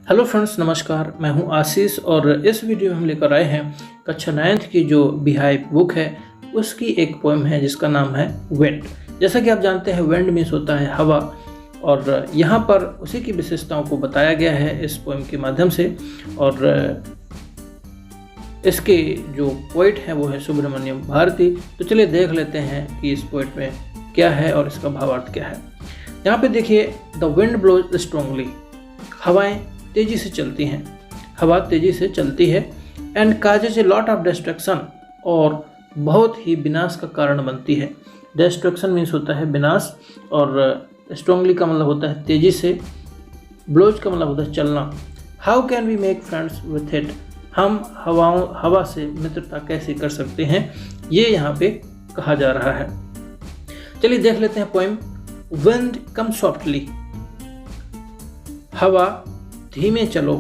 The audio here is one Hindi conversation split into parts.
हेलो फ्रेंड्स, नमस्कार। मैं हूं आशीष और इस वीडियो में हम लेकर आए हैं कक्षा 9th की जो बिहाइव बुक है उसकी एक पोएम है जिसका नाम है विंड। जैसा कि आप जानते हैं विंड मीन्स होता है हवा, और यहाँ पर उसी की विशेषताओं को बताया गया है इस पोएम के माध्यम से। और इसके जो पोइट हैं वो है सुब्रमण्यम भारती। तो चलिए देख लेते हैं कि इस पोइट में क्या है और इसका भावार्थ क्या है। यहाँ पे देखिए, द विंड ब्लोज स्ट्रांगली, हवाएं तेजी से चलती हैं, हवा तेजी से चलती है। And causes a lot of destruction, और बहुत ही विनाश का कारण बनती है। डिस्ट्रक्शन मीन्स होता है विनाश, और स्ट्रांगली का मतलब होता है तेजी से, ब्लोज का मतलब होता है चलना। How can we make friends with it, हम हवा से मित्रता कैसे कर सकते हैं, ये यहाँ पे कहा जा रहा है। चलिए देख लेते हैं पोएम। विंड कम सॉफ्टली, हवा धीमे चलो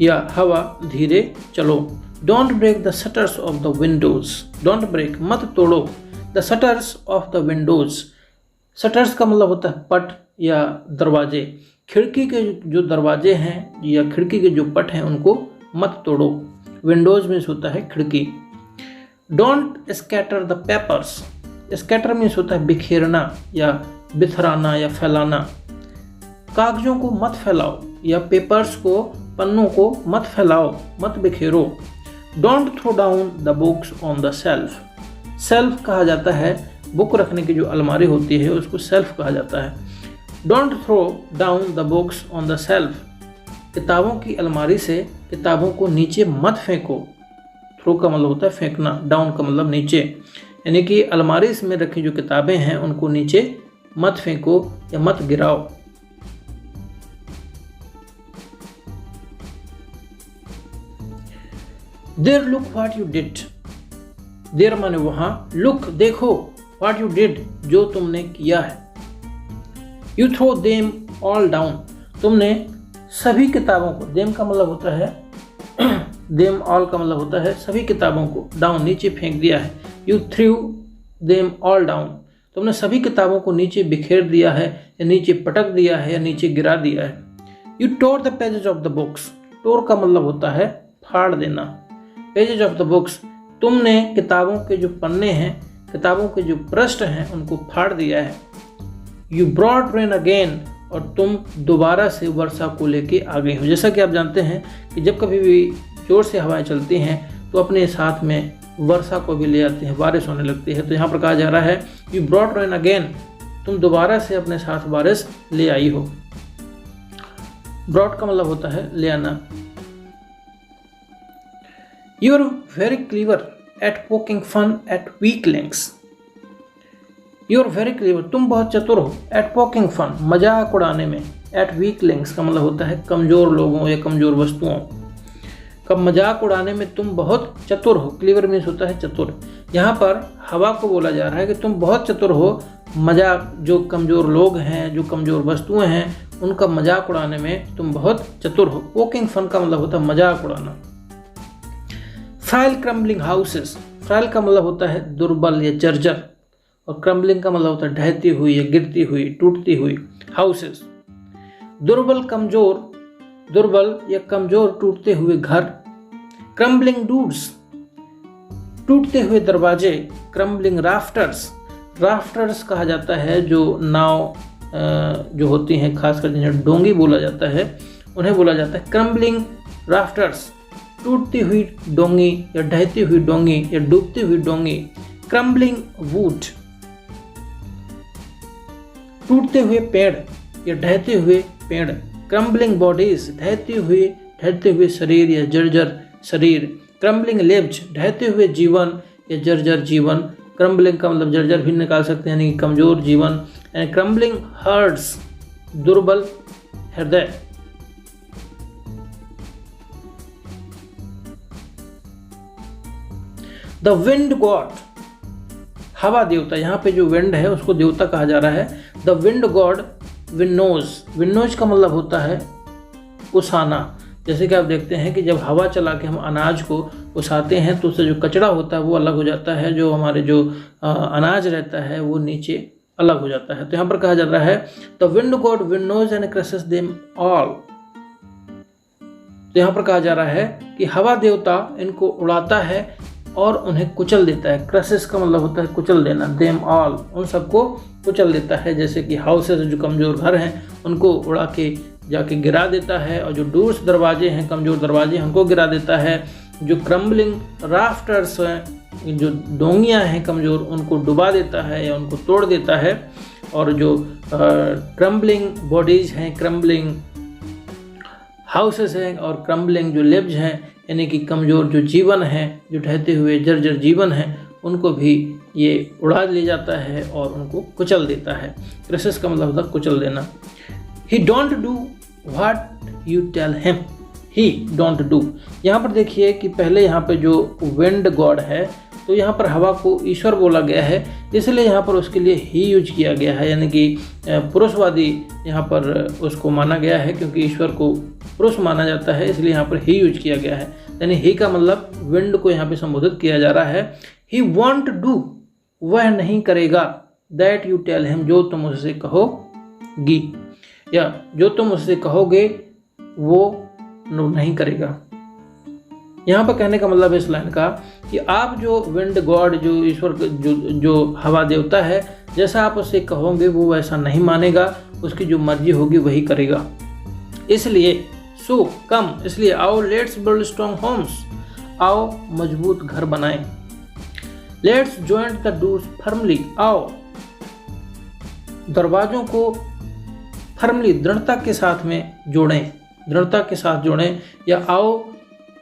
या हवा धीरे चलो। Don't break the shutters of the windows, don't break मत तोड़ो, the shutters of the windows. Shutters का मतलब होता है पट या दरवाजे। खिड़की के जो दरवाजे हैं या खिड़की के जो पट हैं उनको मत तोड़ो। विंडोज में होता है खिड़की। Don't scatter the papers, scatter means होता है बिखेरना या बिथराना या फैलाना। कागजों को मत फैलाओ या पेपर्स को, पन्नों को मत फैलाओ, मत बिखेरो। Don't throw down the books on the shelf, shelf कहा जाता है बुक रखने की जो अलमारी होती है उसको सेल्फ कहा जाता है। Don't throw down the books on the shelf, किताबों की अलमारी से किताबों को नीचे मत फेंको। थ्रो का मतलब होता है फेंकना, डाउन का मतलब नीचे, यानी कि अलमारी में रखी जो किताबें हैं उनको नीचे मत फेंको या मत गिराओ। There look what you did, there माने वहां, लुक देखो, व्हाट यू डिड जो तुमने किया है। You throw them all down, तुमने सभी किताबों को, देम का मतलब होता है देम ऑल का मतलब होता है सभी किताबों को, डाउन नीचे फेंक दिया है। You through them all down, तुमने सभी किताबों को नीचे बिखेर दिया है या नीचे पटक दिया है या नीचे गिरा दिया है। You tore the pages of the books, tore का मतलब होता है फाड़ देना। पेजेस ऑफ द बुक्स, तुमने किताबों के जो पन्ने हैं, किताबों के जो पृष्ठ हैं उनको फाड़ दिया है। यू ब्रॉट रेन अगेन, और तुम दोबारा से वर्षा को लेके आ गए हो। जैसा कि आप जानते हैं कि जब कभी भी जोर से हवाएं चलती हैं तो अपने साथ में वर्षा को भी ले आती हैं, बारिश होने लगती है। तो यहाँ पर कहा जा रहा है यू ब्रॉट रेन अगेन, तुम दोबारा से अपने साथ बारिश ले आई हो। ब्रॉट का मतलब होता है ले आना। You are very clever at poking fun at weaklings, you are very clever, तुम बहुत चतुर हो, एट पोकिंग फन मजाक उड़ाने में, एट वीकलिंग्स का मतलब होता है कमज़ोर लोगों या कमज़ोर वस्तुओं का मजाक उड़ाने में तुम बहुत चतुर हो। क्लीवर मीन्स होता है चतुर। यहाँ पर हवा को बोला जा रहा है कि तुम बहुत चतुर हो, मजाक, जो कमज़ोर लोग हैं, जो कमज़ोर वस्तुएं हैं उनका मजाक उड़ाने में तुम बहुत चतुर हो। पोकिंग फन का मतलब होता है मजाक उड़ाना। फ्राइल क्रम्बलिंग हाउसेस, फ्राइल का मतलब होता है दुर्बल या जर्जर, और क्रम्बलिंग का मतलब होता है ढहती हुई या गिरती हुई, टूटती हुई। हाउसेस दुर्बल, कमजोर, दुर्बल या कमजोर टूटते हुए घर। क्रम्बलिंग डूड्स, टूटते हुए दरवाजे। क्रम्बलिंग राफ्टर्स, राफ्टर्स कहा जाता है जो नाव जो होती हैं, खासकर जिन्हें डोंगी बोला जाता है उन्हें बोला जाता है क्रम्बलिंग राफ्टर्स। टूटती हुई डोंगी या ढहती हुई डोंगी या डूबती हुई डोंगी। क्रम्बलिंग वुड, टूटते हुए पेड़ या ढहते हुए पेड़। क्रम्बलिंग बॉडीज, ढहते हुए शरीर या जर्जर शरीर। क्रम्बलिंग लिव्स, ढहते हुए जीवन या जर्जर जीवन। क्रम्बलिंग का मतलब जर्जर भी निकाल सकते हैं, यानी कमजोर जीवन। एंड क्रम्बलिंग हार्ट्स, दुर्बल हृदय। द विंड गॉड, हवा देवता, यहाँ पे जो विंड है उसको देवता कहा जा रहा है। द विंड गॉड विन्नोज, विन्नोज का मतलब होता है उसाना। जैसे कि आप देखते हैं कि जब हवा चला के हम अनाज को उसाते हैं तो उससे जो कचरा होता है वो अलग हो जाता है, जो हमारे जो अनाज रहता है वो नीचे अलग हो जाता है। तो यहाँ पर कहा जा रहा है the wind god winnows and crushes them all, तो यहाँ पर कहा जा रहा है कि हवा देवता इनको उड़ाता है और उन्हें कुचल देता है। क्रसेस का मतलब होता है कुचल देना, देम ऑल, उन सबको कुचल देता है। जैसे कि हाउसेस, जो कमज़ोर घर हैं उनको उड़ा के जाके गिरा देता है, और जो डोर्स, दरवाजे हैं, कमज़ोर दरवाजे, उनको गिरा देता है। जो क्रम्बलिंग राफ्टर्स हैं, जो डोंगियाँ हैं कमज़ोर, उनको डुबा देता है या उनको तोड़ देता है। और जो क्रम्बलिंग बॉडीज़ हैं, क्रम्बलिंग हाउसेस हैं और क्रम्बलिंग जो लिव्स हैं, यानी कि कमज़ोर जो जीवन है, जो ढहते हुए जर्जर जीवन है, उनको भी ये उड़ा ले जाता है और उनको कुचल देता है। क्रसेस का मतलब होता है कुचल देना। He don't do what you tell him, he don't do. यहाँ पर देखिए कि पहले यहाँ पे जो विंड गॉड है, तो यहाँ पर हवा को ईश्वर बोला गया है, इसलिए यहाँ पर उसके लिए ही यूज किया गया है, यानी कि पुरुषवादी यहाँ पर उसको माना गया है, क्योंकि ईश्वर को पुरुष माना जाता है, इसलिए यहाँ पर ही यूज किया गया है। यानी ही का मतलब विंड को यहाँ पे संबोधित किया जा रहा है। ही वॉन्ट डू, वह नहीं करेगा, दैट यू टेल हिम, जो तुम उससे कहोगी, या जो तुम उससे कहोगे वो नहीं करेगा। यहाँ पर कहने का मतलब इस लाइन का कि आप जो विंड गॉड, जो ईश्वर, जो हवा देवता है, जैसा आप उससे कहोगे वो वैसा नहीं मानेगा, उसकी जो मर्जी होगी वही करेगा। इसलिए सो कम, इसलिए आओ, लेट्स बिल्ड स्ट्रॉन्ग होम्स, आओ मजबूत घर बनाएं। Let's joint the doors firmly, आओ दरवाजों को फर्मली, दृढ़ता के साथ में जोड़ें, दृढ़ता के साथ जोड़ें, या आओ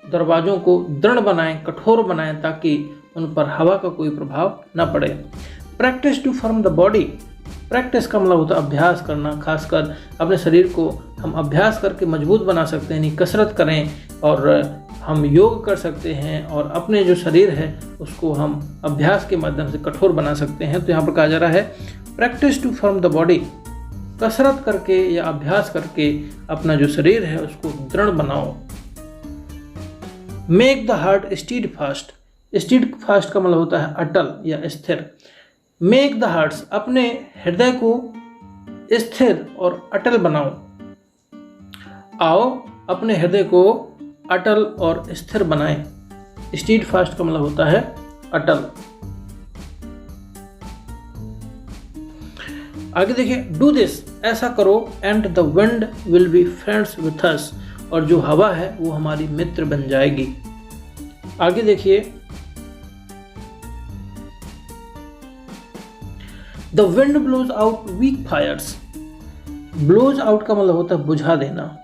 दरवाजों को दृढ़ बनाएं, कठोर बनाएं, ताकि उन पर हवा का कोई प्रभाव न पड़े। Practice to firm the body, practice का मतलब होता है अभ्यास करना। खासकर अपने शरीर को हम अभ्यास करके मजबूत बना सकते हैं, यानी कसरत करें, और हम योग कर सकते हैं, और अपने जो शरीर है उसको हम अभ्यास के माध्यम से कठोर बना सकते हैं। तो यहाँ पर कहा जा रहा है practice to firm the body, कसरत करके या अभ्यास करके अपना जो शरीर है उसको दृढ़ बनाओ। Make the heart stead fast, stead fast का मतलब होता है अटल या स्थिर। मेक द हार्ट्स, अपने हृदय को स्थिर और अटल बनाओ। आओ अपने हृदय को अटल और स्थिर बनाएं। स्टीड फास्ट का मतलब होता है अटल। आगे देखिए, डू दिस, ऐसा करो, and the wind will be friends with us, और जो हवा है वो हमारी मित्र बन जाएगी। आगे देखिए, the wind blows out weak fires, blows out का मतलब होता है बुझा देना।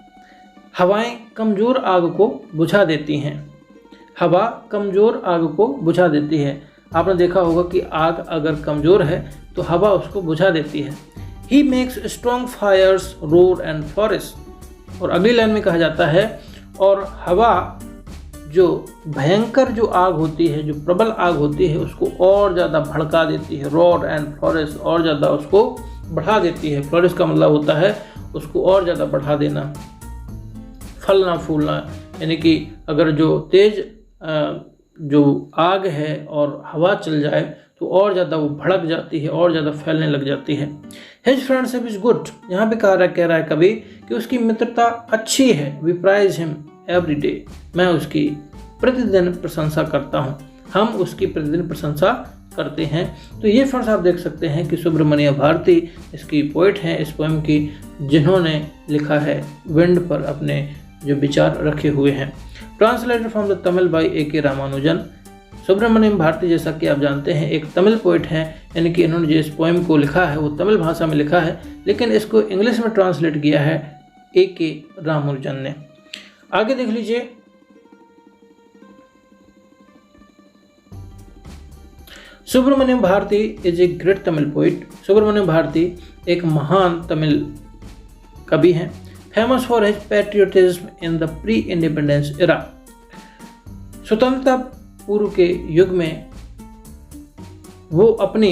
हवाएं कमजोर आग को बुझा देती हैं, हवा कमजोर आग को बुझा देती है। आपने देखा होगा कि आग अगर कमजोर है तो हवा उसको बुझा देती है। He makes strong fires roar and forest, और अगली लाइन में कहा जाता है, और हवा जो भयंकर जो आग होती है, जो प्रबल आग होती है, उसको और ज़्यादा भड़का देती है। रोर एंड फ्लोरिश, और ज़्यादा उसको बढ़ा देती है। फ्लोरिश का मतलब होता है उसको और ज़्यादा बढ़ा देना, फलना फूलना, यानी कि अगर जो तेज जो आग है और हवा चल जाए तो और ज़्यादा वो भड़क जाती है, और ज़्यादा फैलने लग जाती है। हिज फ्रेंडशिप इज गुड, यहाँ पे कह रहा है कवि कि उसकी मित्रता अच्छी है। We prize him every day, मैं उसकी प्रतिदिन प्रशंसा करता हूँ, हम उसकी प्रतिदिन प्रशंसा करते हैं। तो ये फ्रेंड्स आप देख सकते हैं कि सुब्रमण्य भारती इसकी पोइट हैं, इस पोएम की, जिन्होंने लिखा है विंड पर अपने जो विचार रखे हुए हैं। Translated from the Tamil by A.K. Ramanujan. Subramania Bharati, जैसा कि आप जानते हैं, एक तमिल पोइट हैं, यानी कि इन्होंने जो इस पोएम को लिखा है वो तमिल भाषा में लिखा है, लेकिन इसको इंग्लिश में ट्रांसलेट किया है A.K. रामानुजन ने। आगे देख लीजिए, Subramania Bharati is a great Tamil poet. Subramania Bharati एक महान तमिल कवि हैं। Famous for his patriotism in the pre independence era, स्वतंत्रता पूर्व के युग में वो अपनी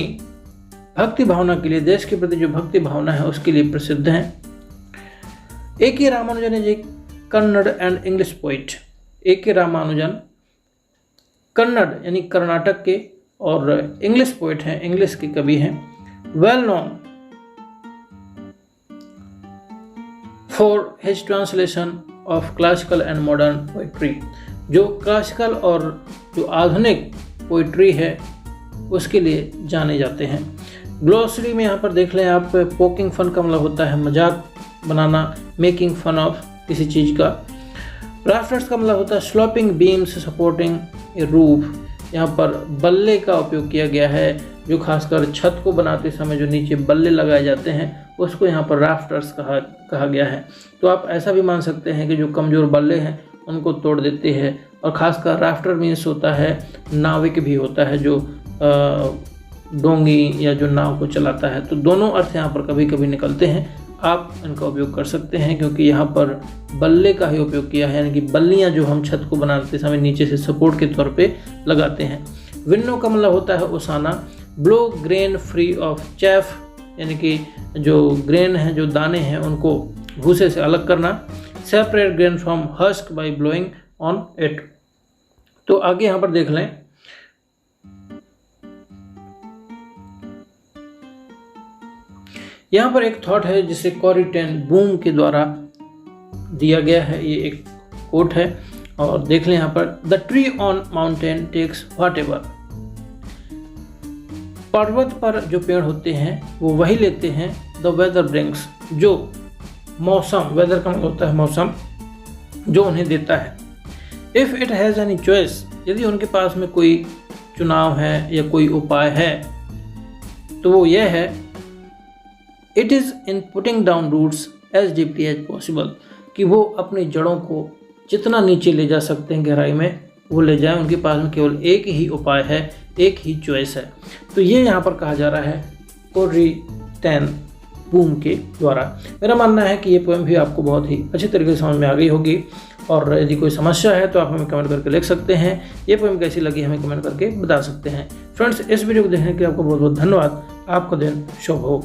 भक्ति भावना के लिए, देश के प्रति जो भक्ति भावना है उसके लिए प्रसिद्ध हैं। A.K. Ramanujan is a Kannada and English poet. A.K. Ramanujan Kannada यानी कर्नाटक के और इंग्लिश पोइट हैं, इंग्लिश के कवि हैं। Well known for his translation of classical and modern poetry, जो क्लासिकल और जो आधुनिक पोइट्री है उसके लिए जाने जाते हैं। ग्लॉसरी में यहाँ पर देख लें आप, पोकिंग फन का मतलब होता है मजाक बनाना, मेकिंग फन ऑफ किसी चीज़ का। राफ्टर्स का मतलब होता है स्लोपिंग बीम्स सपोर्टिंग ए रूफ। यहाँ पर बल्ले का उपयोग किया गया है, जो खासकर छत को बनाते समय जो नीचे बल्ले लगाए जाते हैं उसको यहाँ पर राफ्टर्स कहा गया है। तो आप ऐसा भी मान सकते हैं कि जो कमज़ोर बल्ले हैं उनको तोड़ देते हैं। और ख़ासकर राफ्टर मीन्स होता है नाविक भी होता है, जो डोंगी या जो नाव को चलाता है। तो दोनों अर्थ यहाँ पर कभी कभी निकलते हैं, आप इनका उपयोग कर सकते हैं, क्योंकि यहाँ पर बल्ले का ही उपयोग किया है, यानी कि बल्लियाँ जो हम छत को बनाते समय नीचे से सपोर्ट के तौर पे लगाते हैं। विन्नो का मतलब होता है ओसाना। Blow grain free of chaff, यानी कि जो ग्रेन है, जो दाने हैं, उनको भूसे से अलग करना। Separate grain from husk by blowing on it. तो आगे यहाँ पर देख लें, यहाँ पर एक थॉट है जिसे कॉरी टेन बूम के द्वारा दिया गया है। ये एक कोट है और देख लें यहाँ पर, the tree on mountain takes whatever. पर्वत पर जो पेड़ होते हैं वो वही लेते हैं द वेदर ब्रिंग्स, जो मौसम, वेदर का मतलब होता है मौसम, जो उन्हें देता है। If it has any choice, यदि उनके पास में कोई चुनाव है या कोई उपाय है तो वो यह है, it is in putting down roots as deeply as possible, कि वो अपनी जड़ों को जितना नीचे ले जा सकते हैं गहराई में वो ले जाएं। उनके पास में केवल एक ही उपाय है, एक ही चॉइस है। तो ये यहाँ पर कहा जा रहा है कॉरी टेन बूम के द्वारा। मेरा मानना है कि ये पोएम भी आपको बहुत ही अच्छे तरीके से समझ में आ गई होगी, और यदि कोई समस्या है तो आप हमें कमेंट करके लिख सकते हैं। ये पोएम कैसी लगी हमें कमेंट करके बता सकते हैं। फ्रेंड्स, इस वीडियो को देखने के लिए आपको बहुत बहुत धन्यवाद। आपका दिन शुभ हो।